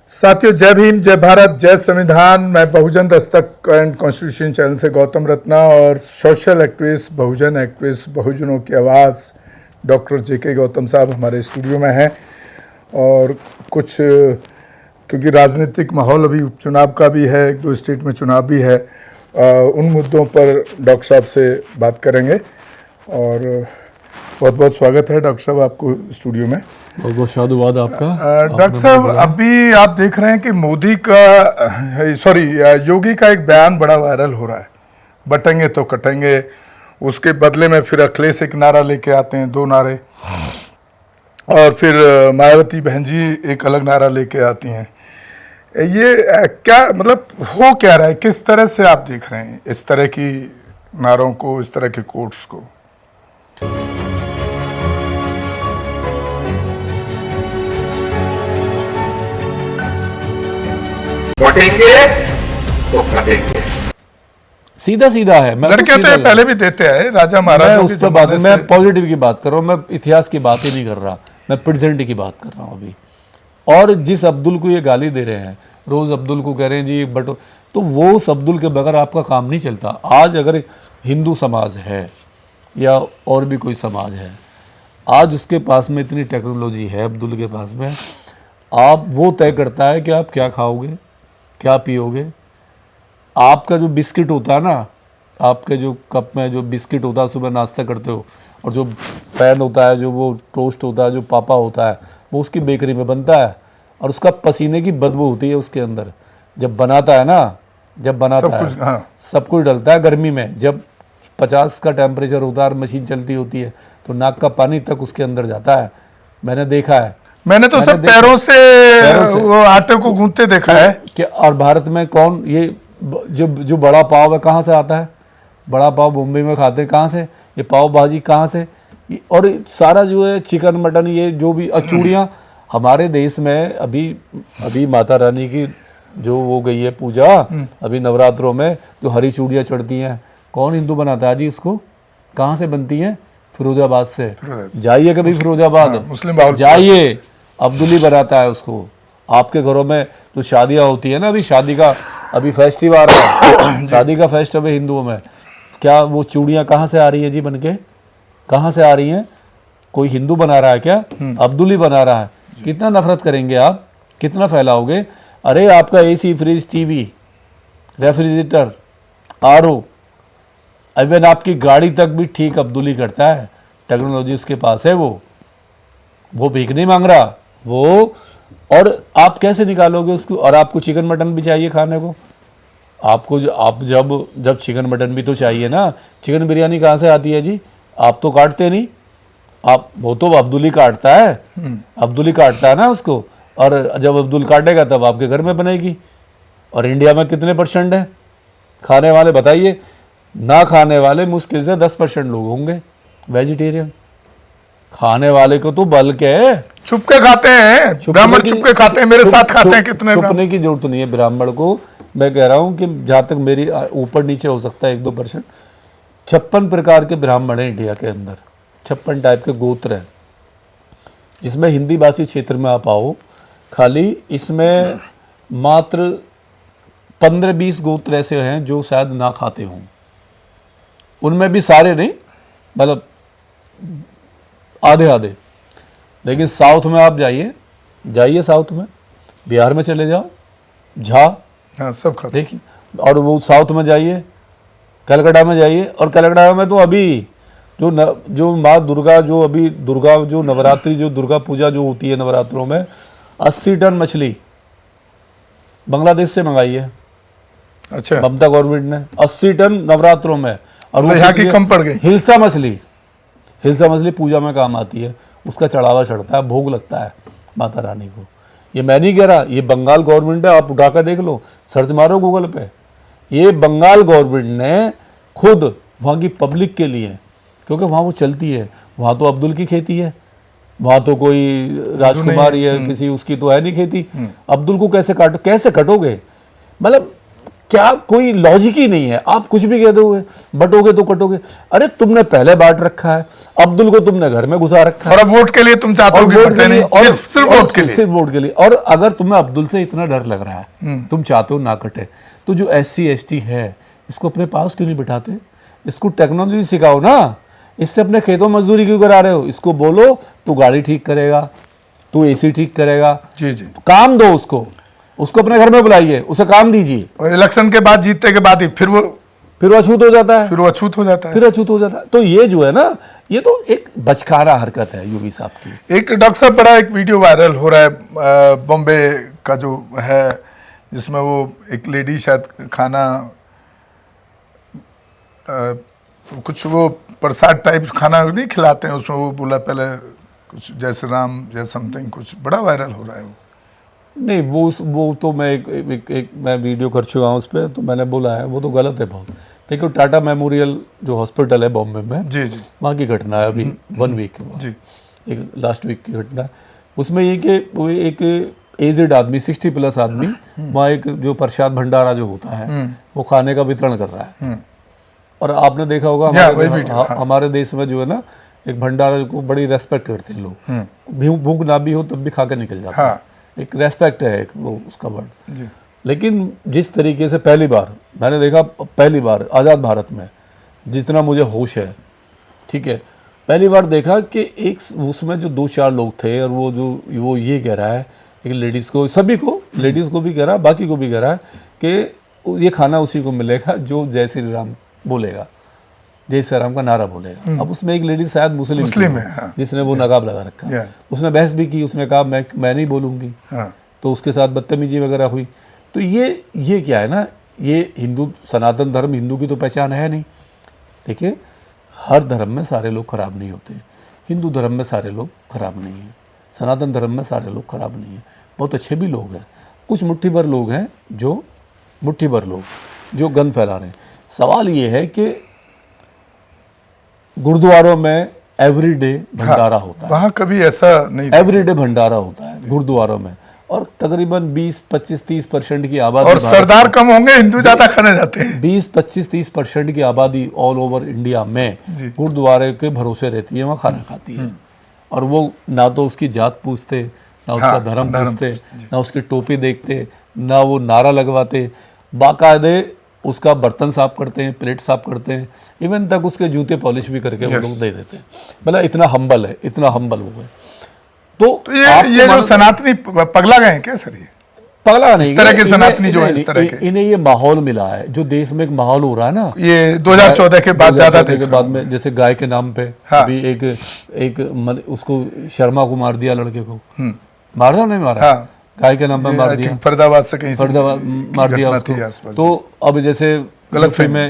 साथियों, जय भीम, जय भारत, जय संविधान। मैं बहुजन दस्तक एंड कॉन्स्टिट्यूशन चैनल से गौतम रत्ना और सोशल एक्टिविस्ट, बहुजन एक्टिविस्ट, बहुजनों की आवाज़ डॉक्टर जेके गौतम साहब हमारे स्टूडियो में हैं। और कुछ क्योंकि राजनीतिक माहौल अभी उपचुनाव का भी है, एक दो स्टेट में चुनाव भी है, उन मुद्दों पर डॉक्टर साहब से बात करेंगे। और बहुत बहुत स्वागत है डॉक्टर साहब आपको स्टूडियो में। बहुत बहुत साधुवाद आपका। डॉक्टर साहब, अभी आप देख रहे हैं कि योगी का एक बयान बड़ा वायरल हो रहा है, बटेंगे तो कटेंगे। उसके बदले में फिर अखिलेश एक नारा लेके आते हैं, दो नारे, और फिर मायावती बहन जी एक अलग नारा लेके आती हैं। ये क्या मतलब हो क्या रहा है? किस तरह से आप देख रहे हैं इस तरह की नारों को, इस तरह के कोट्स को? बटेंगे तो कटेंगे, सीधा सीधा है। लड़के तो ये पहले भी देते हैं, राजा महाराजा की बात। मैं पॉजिटिव की बात कर रहा हूँ, मैं इतिहास की बात ही नहीं कर रहा, मैं प्रेजेंट की बात कर रहा हूँ अभी। और जिस अब्दुल को ये गाली दे रहे हैं, रोज अब्दुल को कह रहे हैं जी बट, तो वो उस अब्दुल के बगैर आपका काम नहीं चलता। आज अगर हिंदू समाज है या और भी कोई समाज है, आज उसके पास में इतनी टेक्नोलॉजी है अब्दुल के पास में, आप वो तय करता है कि आप क्या खाओगे, क्या पियोगे। आपका जो बिस्किट होता है ना, आपके जो कप में जो बिस्किट होता है, सुबह नाश्ता करते हो, और जो फैन होता है, जो वो टोस्ट होता है, जो पापा होता है, वो उसकी बेकरी में बनता है, और उसका पसीने की बदबू होती है उसके अंदर। जब बनाता है ना, जब बनाता है हाँ। सब कुछ डलता है गर्मी में। जब 50 का टेम्परेचर होता है और मशीन चलती होती है, तो नाक का पानी तक उसके अंदर जाता है। मैंने देखा है, मैंने तो सब पैरों से वो आटे को गूंथते देखा है कि। और भारत में कौन ये जो बड़ा पाव है कहाँ से आता है? बड़ा पाव मुंबई में खाते हैं, कहाँ से? ये पाव भाजी कहाँ से? और सारा जो है चिकन मटन, ये जो भी चूड़ियाँ हमारे देश में अभी माता रानी की जो वो गई है पूजा, अभी नवरात्रों में जो हरी चूड़ियाँ चढ़ती हैं, कौन हिंदू बनाता है जी उसको? कहाँ से बनती हैं? फिरोजाबाद से। जाइए कभी फिरोजाबाद, मुस्लिम जाइए, अब्दुल ही बनाता है उसको। आपके घरों में जो शादियाँ होती है ना, अभी शादी का अभी फेस्टिवल आ रहा है, शादी का फेस्टिवल है हिंदुओं में, क्या वो चूड़ियाँ कहाँ से आ रही है जी बनके? कहाँ से आ रही हैं? कोई हिंदू बना रहा है क्या? अब्दुल ही बना रहा है। कितना नफरत करेंगे आप, कितना फैलाओगे? अरे आपका AC, fridge, TV, refrigerator, RO, even आपकी गाड़ी तक भी ठीक अब्दुल ही करता है। टेक्नोलॉजी उसके पास है, वो भीख नहीं मांग रहा वो। और आप कैसे निकालोगे उसको? और आपको चिकन मटन भी चाहिए खाने को, आपको आप जब चिकन मटन भी तो चाहिए ना। चिकन बिरयानी कहाँ से आती है जी? आप तो काटते नहीं, वो तो अब्दुल ही काटता है, अब्दुल ही काटता है ना उसको। और जब अब्दुल काटेगा तब आपके घर में बनेगी। और इंडिया में कितने % है खाने वाले बताइए? ना खाने वाले मुश्किल से 10% लोग होंगे वेजिटेरियन। खाने वाले को तो बल्कि चुपके खाते हैं, ब्राह्मण चुपके खाते हैं, मेरे साथ खाते हैं कितने। छुपने की जरूरत नहीं है ब्राह्मण को। मैं कह रहा हूँ कि जहाँ तक मेरी ऊपर नीचे हो सकता है 1-2%, 56 प्रकार के ब्राह्मण हैं इंडिया के अंदर, 56 टाइप के गोत्र हैं, जिसमें हिंदी भाषी क्षेत्र में आप आओ, खाली इसमें मात्र 15-20 गोत्र ऐसे हैं जो शायद ना खाते हों। उनमें भी सारे नहीं, मतलब आधे। लेकिन साउथ में आप जाइए साउथ में, बिहार में चले जाओ, हाँ, सब खाते देखिए। और वो साउथ में जाइए, कलकत्ता में जाइए, और कलकत्ता में तो अभी जो माँ दुर्गा, जो नवरात्रि, जो दुर्गा पूजा जो होती है नवरात्रों में, 80 टन मछली बांग्लादेश से मंगाई है। अच्छा, ममता गवर्नमेंट ने 80 टन नवरात्रों में। और वो यहाँ की कम पड़ गई। हिल्सा मछली पूजा में काम आती है, उसका चढ़ावा चढ़ता है, भोग लगता है माता रानी को। ये मैं नहीं कह रहा, ये बंगाल गवर्नमेंट है, आप उठा कर देख लो, सर्च मारो गूगल पे। ये बंगाल गवर्नमेंट ने खुद वहाँ की पब्लिक के लिए, क्योंकि वहाँ वो चलती है, वहाँ तो अब्दुल की खेती है, वहाँ तो कोई राजकुमारी है किसी उसकी तो है नहीं खेती। अब्दुल को कैसे कटोगे? मतलब क्या कोई लॉजिक ही नहीं है। आप कुछ भी कह दोगे, बटोगे तो कटोगे। अरे तुमने पहले बांट रखा है, अब्दुल को तुमने घर में घुसा रखा है, और अब वोट के लिए तुम चाहते हो कि वोट बटे के लिए, नहीं, सिर्फ वोट के लिए। सिर्फ वोट के लिए। और अगर तुम्हें अब्दुल से इतना डर लग रहा है, तुम चाहते हो ना कटे, तो जो SC ST है इसको अपने पास क्यों नहीं बिठाते? इसको टेक्नोलॉजी सिखाओ ना। इससे अपने खेतों मजदूरी क्यों करा रहे हो? इसको बोलो तू गाड़ी ठीक करेगा, तू AC ठीक करेगा, जी जी। काम दो उसको अपने घर में बुलाइए, उसे काम दीजिए। और इलेक्शन के बाद, जीतने के बाद ही फिर वो अछूत हो जाता है, फिर वो अछूत हो जाता है। फिर अछूत हो जाता है। तो ये जो है ना, ये तो एक बचकाना हरकत है योगी साहब की। एक डॉक्टर साहब, बड़ा एक वीडियो वायरल हो रहा है बॉम्बे का जो है, जिसमें वो एक लेडी शायद खाना कुछ वो प्रसाद टाइप खाना नहीं खिलाते हैं, उसमें वो बोला पहले कुछ जय श्री राम जय समथिंग, कुछ बड़ा वायरल हो रहा है वो। नहीं, वो तो मैं एक मैं वीडियो कर चुका हूँ उस पर, तो मैंने बोला है वो तो गलत है बहुत। देखो टाटा मेमोरियल जो हॉस्पिटल है बॉम्बे में, जी जी वहाँ की घटना है अभी 1 वीक के बाद, जी। एक लास्ट वीक की घटना है। उसमें ये कि वो एक एजेड आदमी, 60+ आदमी, वहाँ एक जो प्रसाद भंडारा जो होता है वो खाने का वितरण कर रहा है। और आपने देखा होगा हमारे देश में जो है ना, एक भंडारा को बड़ी रेस्पेक्ट करते हैं लोग, भूख ना भी हो तब भी खा के निकल जाते हैं। एक रेस्पेक्ट है, एक वो उसका वर्ड। लेकिन जिस तरीके से पहली बार मैंने देखा, पहली बार आज़ाद भारत में, जितना मुझे होश है, ठीक है, पहली बार देखा कि एक उसमें जो 2-4 लोग थे, और वो ये कह रहा है एक लेडीज़ को, सभी को, लेडीज़ को भी कह रहा है, बाकी को भी कह रहा है कि ये खाना उसी को मिलेगा जो जय श्री राम बोलेगा, जय श्री राम का नारा बोलेगा। अब उसमें एक लेडी शायद मुस्लिम है, हाँ। जिसने वो नकाब लगा रखा, उसने बहस भी की, उसने कहा मैं नहीं बोलूँगी, तो उसके साथ बदतमीजी वगैरह हुई। तो ये क्या है ना, ये हिंदू, सनातन धर्म हिंदू की तो पहचान है नहीं। देखिए, हर धर्म में सारे लोग खराब नहीं होते। हिंदू धर्म में सारे लोग खराब नहीं हैं, सनातन धर्म में सारे लोग खराब नहीं हैं, बहुत अच्छे भी लोग हैं। कुछ मुट्ठी भर लोग हैं जो गंद फैला रहे हैं। सवाल ये है कि गुरुद्वारों में एवरीडे भंडारा होता है, वहाँ कभी ऐसा नहीं, एवरीडे भंडारा होता है गुरुद्वारों में, और तकरीबन 20-25-30% की आबादी, और सरदार कम होंगे, हिंदू ज्यादा खाने जाते हैं। 20-25-30% की आबादी ऑल ओवर इंडिया में गुरुद्वारे के भरोसे रहती है, वहाँ खाना खाती है। और वो ना तो उसकी जात पूछते, ना उसका धर्म पूछते, ना उसकी टोपी देखते, ना वो नारा लगवाते, बाकायदे उसका बर्तन साफ करते हैं, प्लेट साफ करते हैं, इवन तक उसके जूते पॉलिश भी करके वो लोग दे देते हैं। मतलब इतना हम्बल है, इतना हम्बल हो गए। तो ये जो सनातनी पगला गए हैं क्या सर? ये पगला नहीं, इस तरह के सनातनी जो है, इस तरह के इन्हें ये माहौल मिला है, जो देश में एक माहौल हो रहा है ना, ये 2014 के बाद ज्यादा के बाद में, जैसे गाय के नाम पे अभी एक उसको शर्मा को मार दिया, लड़के को मारा नहीं मारा, गाय के नाम पे मार दिया, फरीदाबाद से कहीं मार दिया उसको। तो अब जैसे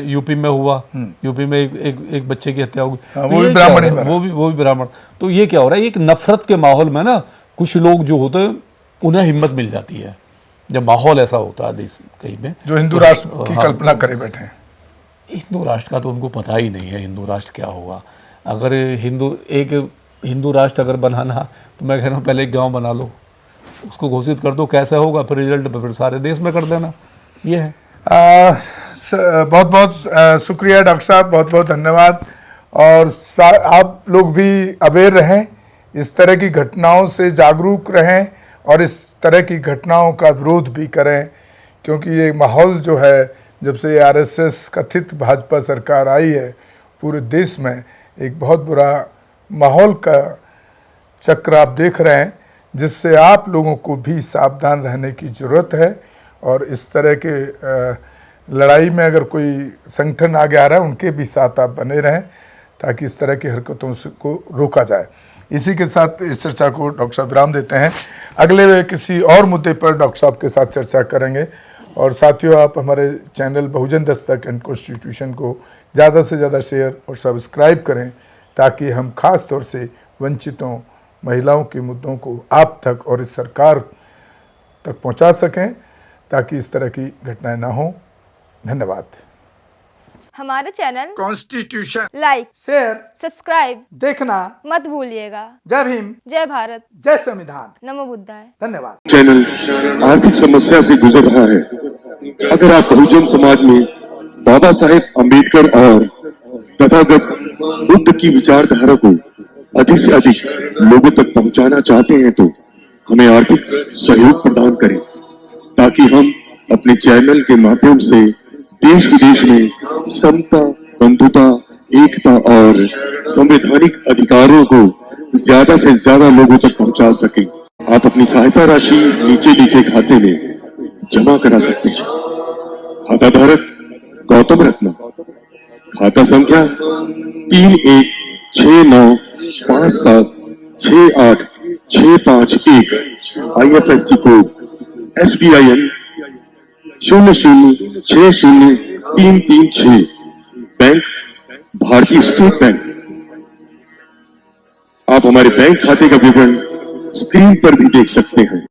यूपी में हुआ, यूपी में एक बच्चे की हत्या हो गई, वो भी ब्राह्मण ही मरा, वो भी ब्राह्मण। तो ये क्या हो रहा है, एक नफरत के माहौल में ना कुछ लोग जो होते हैं उन्हें हिम्मत मिल जाती है जब माहौल ऐसा होता है देश कहीं में, जो हिंदू राष्ट्र की कल्पना करे बैठे हैं। हिंदू राष्ट्र का तो उनको पता ही नहीं है हिंदू राष्ट्र क्या होगा। अगर हिंदू राष्ट्र अगर बनाना, तो मैं कह रहा हूँ पहले एक गाँव बना लो, उसको घोषित कर दो, कैसा होगा, फिर रिजल्ट फिर सारे देश में कर देना। ये है। बहुत बहुत शुक्रिया डॉक्टर साहब, बहुत बहुत धन्यवाद। और आप लोग भी अवेयर रहें, इस तरह की घटनाओं से जागरूक रहें, और इस तरह की घटनाओं का विरोध भी करें, क्योंकि ये माहौल जो है, जब से आरएसएस कथित भाजपा सरकार आई है, पूरे देश में एक बहुत बुरा माहौल का चक्र आप देख रहे हैं, जिससे आप लोगों को भी सावधान रहने की ज़रूरत है। और इस तरह के लड़ाई में अगर कोई संगठन आगे आ रहा है, उनके भी साथ आप बने रहें, ताकि इस तरह की हरकतों को रोका जाए। इसी के साथ इस चर्चा को डॉक्टर साहब विराम देते हैं। अगले किसी और मुद्दे पर डॉक्टर साहब के साथ चर्चा करेंगे। और साथियों, आप हमारे channel Bahujan Dastak and constitution को ज़्यादा से ज़्यादा शेयर और सब्सक्राइब करें, ताकि हम खास तौर से वंचितों, महिलाओं के मुद्दों को आप तक और इस सरकार तक पहुंचा सकें, ताकि इस तरह की घटनाएं ना हो। धन्यवाद। हमारे channel constitution like, share, subscribe देखना मत भूलिएगा। जय भीम, जय भारत, जय संविधान। नमो बुद्धाय। धन्यवाद। चैनल आर्थिक समस्या से गुजर रहा है, अगर आप बहुजन समाज में बाबा साहेब अम्बेडकर और तथागत बुद्ध की विचारधारा को अधिक से अधिक लोगों तक पहुंचाना चाहते हैं तो हमें आर्थिक सहयोग प्रदान करें, ताकि हम अपने चैनल के माध्यम से देश विदेश में समता, बंधुता, एकता और संवैधानिक अधिकारों को ज्यादा से ज्यादा लोगों तक पहुंचा सकें। आप अपनी सहायता राशि नीचे लिखे खाते में जमा करा सकते हैं। खाता धारक गौतम रत्ना, खाता संख्या 3169576861, IFSC कोड SBIN 0060336, बैंक भारतीय स्टेट बैंक। आप हमारे बैंक खाते का विवरण स्क्रीन पर भी देख सकते हैं।